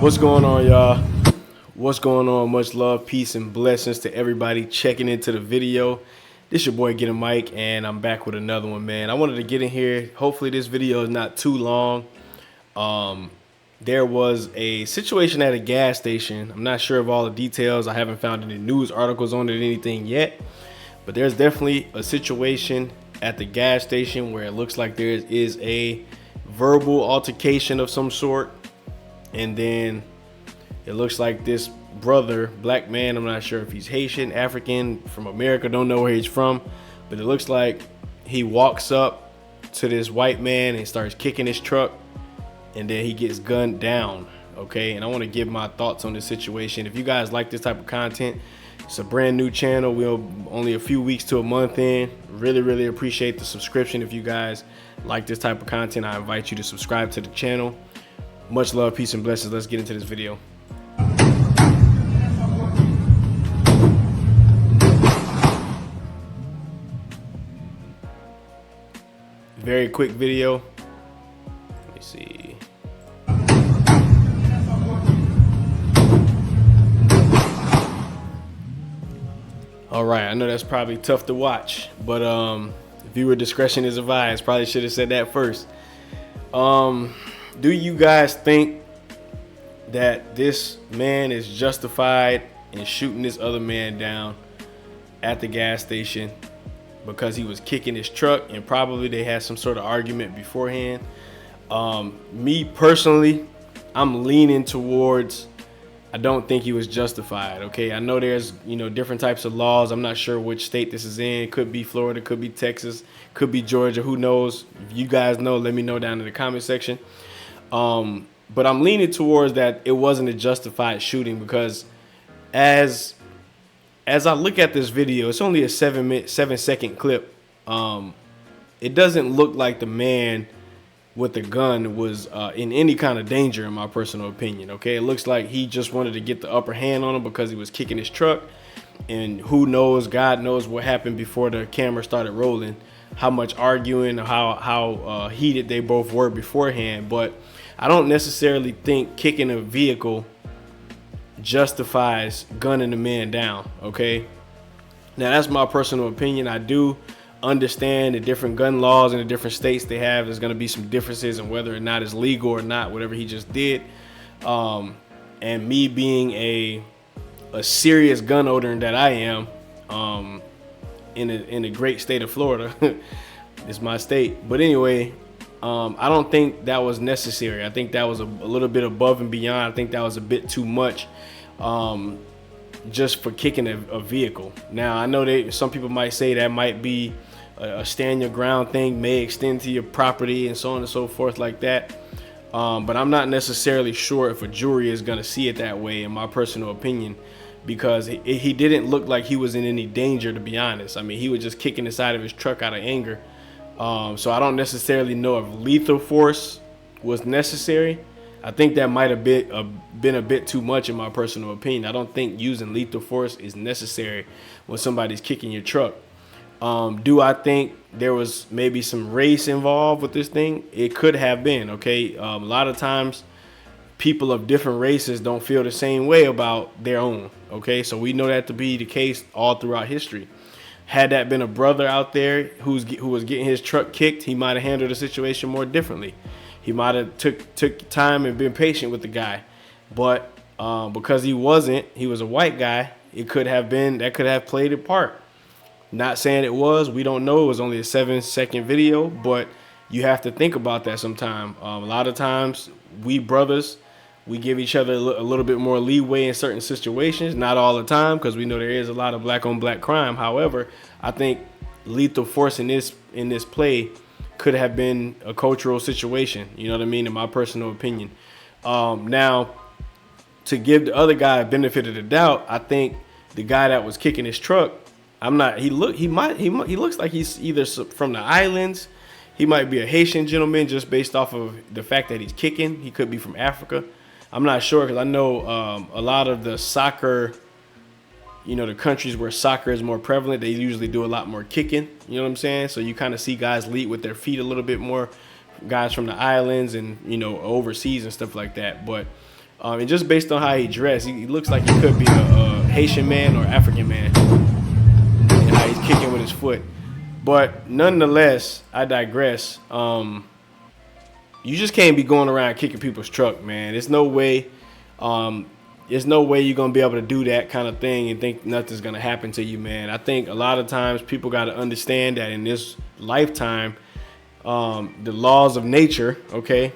What's going on, y'all? What's going on? Much love, peace, and blessings to everybody checking into the video. This your boy Get a Mic, and I'm back with another one, man. I wanted to get in here. Hopefully this video is not too long. There was a situation at a gas station. I'm not sure of all the details. I haven't found any news articles on it or anything yet. But there's definitely a situation at the gas station where it looks like there is a verbal altercation of some sort. And then it looks like this brother, black man, I'm not sure if he's Haitian, African, from America, don't know where he's from, but it looks like he walks up to this white man and starts kicking his truck, and then he gets gunned down. Okay, and I want to give my thoughts on this situation. If you guys like this type of content, it's a brand new channel. We're only a few weeks to a month in. Really appreciate the subscription. If you guys like this type of content, I invite you to subscribe to the channel. Much love, peace, and blessings. Let's get into this video. Very quick video. Let me see. All right, I know that's probably tough to watch, but viewer discretion is advised. Probably should have said that first. Do you guys think that this man is justified in shooting this other man down at the gas station because he was kicking his truck and probably they had some sort of argument beforehand? Me personally, I'm leaning towards I don't think he was justified. Okay, I know there's different types of laws. I'm not sure which state this is in. It could be Florida, could be Texas, could be Georgia. Who knows? If you guys know, let me know down in the comment section. But I'm leaning towards that it wasn't a justified shooting because as I look at this video, it's only a 7-second clip. It doesn't look like the man with the gun was in any kind of danger, in my personal opinion. Okay, it looks like he just wanted to get the upper hand on him because he was kicking his truck, and who knows, God knows what happened before the camera started rolling, how much arguing, how heated they both were beforehand. But I don't necessarily think kicking a vehicle justifies gunning the man down. Okay, now that's my personal opinion. I do understand the different gun laws in the different states they have. There's going to be some differences in whether or not it's legal or not, whatever he just did. And me being a serious gun owner that I am, in the great state of Florida, it's my state. But anyway, I don't think that was necessary. I think that was a little bit above and beyond. I think that was a bit too much, just for kicking a vehicle. Now, I know some people might say that might be a stand your ground thing, may extend to your property and so on and so forth like that. But I'm not necessarily sure if a jury is going to see it that way, in my personal opinion, because he didn't look like he was in any danger, to be honest. I mean, he was just kicking the side of his truck out of anger. So I don't necessarily know if lethal force was necessary. I think that might have been a bit too much, in my personal opinion. I don't think using lethal force is necessary when somebody's kicking your truck. Do I think there was maybe some race involved with this thing? It could have been. Okay, a lot of times people of different races don't feel the same way about their own. Okay, so we know that to be the case all throughout history. Had that been a brother out there who was getting his truck kicked, he might have handled the situation more differently. He might have took time and been patient with the guy. But because he was a white guy, that could have played a part. Not saying it was, we don't know. It was only a 7-second video, but you have to think about that sometime. A lot of times we brothers, we give each other a little bit more leeway in certain situations. Not all the time, because we know there is a lot of black on black crime. However, I think lethal force in this play could have been a cultural situation. You know what I mean? In my personal opinion. Now, to give the other guy a benefit of the doubt, I think the guy that was kicking his truck, he looks like he's either from the islands. He might be a Haitian gentleman just based off of the fact that he's kicking. He could be from Africa. I'm not sure, because I know a lot of the soccer, the countries where soccer is more prevalent, they usually do a lot more kicking. You know what I'm saying? So you kind of see guys lead with their feet a little bit more, guys from the islands and overseas and stuff like that. But And just based on how he dressed, he looks like he could be a Haitian man or African man, and how he's kicking with his foot. But nonetheless, I digress. You just can't be going around kicking people's truck, man. There's no way. There's no way you're gonna be able to do that kind of thing and think nothing's gonna happen to you, man. I think a lot of times people got to understand that in this lifetime, the laws of nature, okay,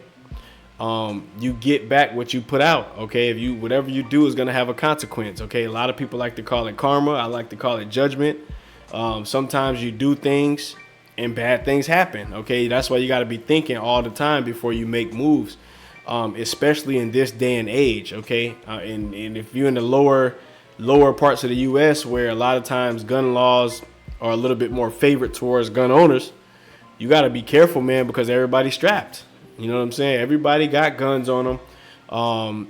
you get back what you put out, okay. If you whatever you do is gonna have a consequence, okay. A lot of people like to call it karma. I like to call it judgment. Sometimes you do things and bad things happen, okay. That's why you got to be thinking all the time before you make moves. Especially in this day and age, okay? And if you're in the lower parts of the U.S. where a lot of times gun laws are a little bit more favored towards gun owners, you got to be careful, man, because everybody's strapped. You know what I'm saying? Everybody got guns on them,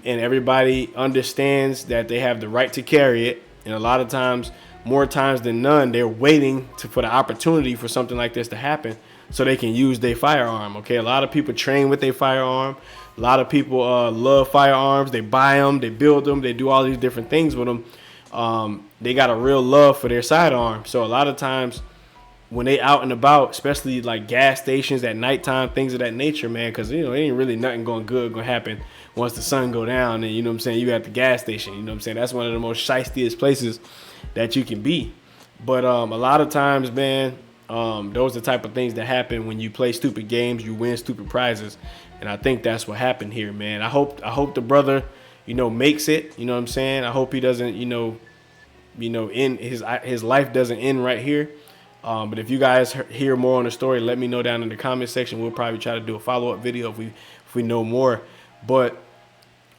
and everybody understands that they have the right to carry it. And a lot of times, more times than none, they're waiting for the opportunity for something like this to happen so they can use their firearm, okay? A lot of people train with their firearm. A lot of people love firearms. They buy them, they build them, they do all these different things with them. They got a real love for their sidearm. So a lot of times when they out and about, especially like gas stations at nighttime, things of that nature, man, because, you know, it ain't really nothing going to happen once the sun go down and, you know what I'm saying, you at the gas station. You know what I'm saying? That's one of the most shiestiest places that you can be. But a lot of times, man, those are the type of things that happen when you play stupid games, you win stupid prizes. And I think that's what happened here, man. I hope the brother, you know, makes it. You know what I'm saying? I hope he doesn't, you know, in his life doesn't end right here. But if you guys hear more on the story, let me know down in the comment section. We'll probably try to do a follow-up video if we know more. But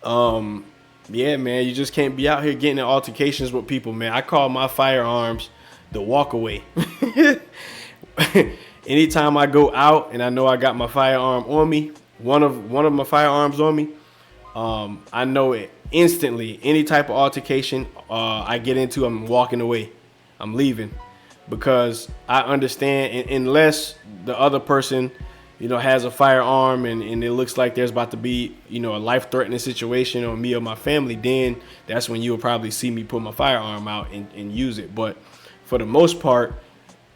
yeah, man, you just can't be out here getting in altercations with people, man. I call my firearms the walk away. Anytime I go out and I know I got my firearm on me, one of my firearms on me, I know it instantly. Any type of altercation I get into, I'm walking away. I'm leaving, because I understand, unless the other person, you know, has a firearm and it looks like there's about to be, you know, a life-threatening situation on me or my family, then that's when you'll probably see me put my firearm out and use it. But for the most part,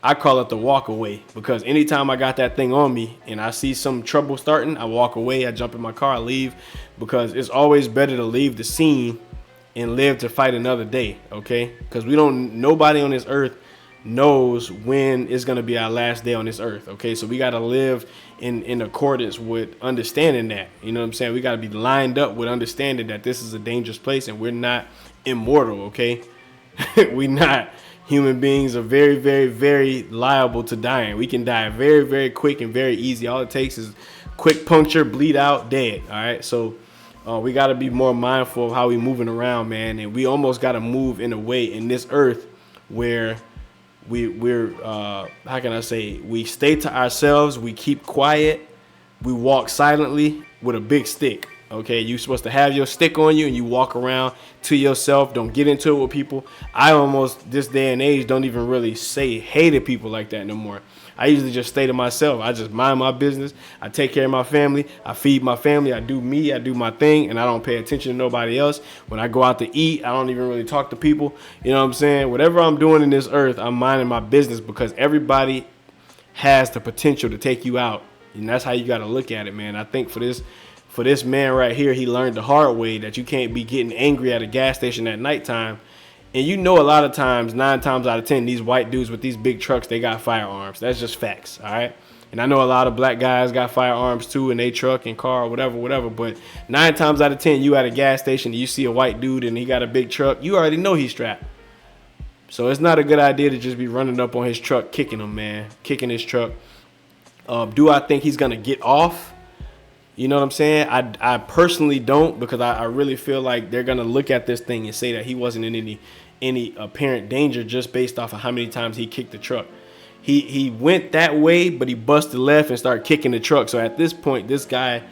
I call it the walk away, because anytime I got that thing on me and I see some trouble starting, I walk away, I jump in my car, I leave, because it's always better to leave the scene and live to fight another day, okay? Because nobody on this earth knows when it's going to be our last day on this earth, okay? So we got to live in accordance with understanding that, you know what I'm saying? We got to be lined up with understanding that this is a dangerous place and we're not immortal, okay? We not. Human beings are very, very, very liable to dying. We can die very, very quick and very easy. All it takes is quick puncture, bleed out, dead. All right. So we got to be more mindful of how we moving around, man. And we almost got to move in a way in this earth where we're how can I say, we stay to ourselves. We keep quiet. We walk silently with a big stick. Okay, you're supposed to have your stick on you and you walk around to yourself. Don't get into it with people. I almost, this day and age, don't even really say hey to people like that no more. I usually just stay to myself. I just mind my business. I take care of my family. I feed my family. I do me. I do my thing, and I don't pay attention to nobody else. When I go out to eat, I don't even really talk to people. You know what I'm saying? Whatever I'm doing in this earth, I'm minding my business, because everybody has the potential to take you out. And that's how you got to look at it, man. I think for this man right here, he learned the hard way that you can't be getting angry at a gas station at nighttime. And you know, a lot of times, 9 times out of 10, these white dudes with these big trucks, they got firearms. That's just facts, all right? And I know a lot of black guys got firearms too in their truck and car or whatever. But 9 times out of 10, you at a gas station and you see a white dude and he got a big truck, you already know he's strapped. So it's not a good idea to just be running up on his truck, kicking him, man, kicking his truck. Do I think he's going to get off? You know what I'm saying? I personally don't, because I really feel like they're going to look at this thing and say that he wasn't in any apparent danger just based off of how many times he kicked the truck. He went that way, but he busted left and started kicking the truck. So at this point, this guy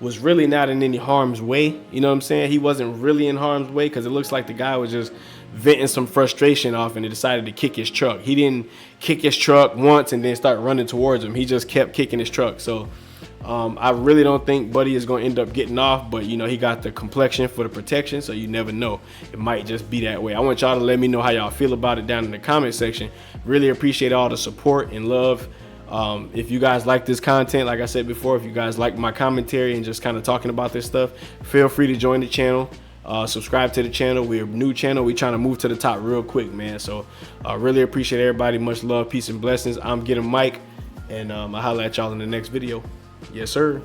was really not in any harm's way. You know what I'm saying? He wasn't really in harm's way, because it looks like the guy was just venting some frustration off and he decided to kick his truck. He didn't kick his truck once and then start running towards him. He just kept kicking his truck. So I really don't think Buddy is going to end up getting off, but you know, he got the complexion for the protection, so you never know. It might just be that way. I want y'all to let me know how y'all feel about it down in the comment section. Really appreciate all the support and love. If you guys like this content, like I said before, if you guys like my commentary and just kind of talking about this stuff, feel free to join the channel. Subscribe to the channel. We're a new channel. We're trying to move to the top real quick, man. So really appreciate everybody. Much love, peace, and blessings. I'm Getting Mike, and I'll holler at y'all in the next video. Yes, sir.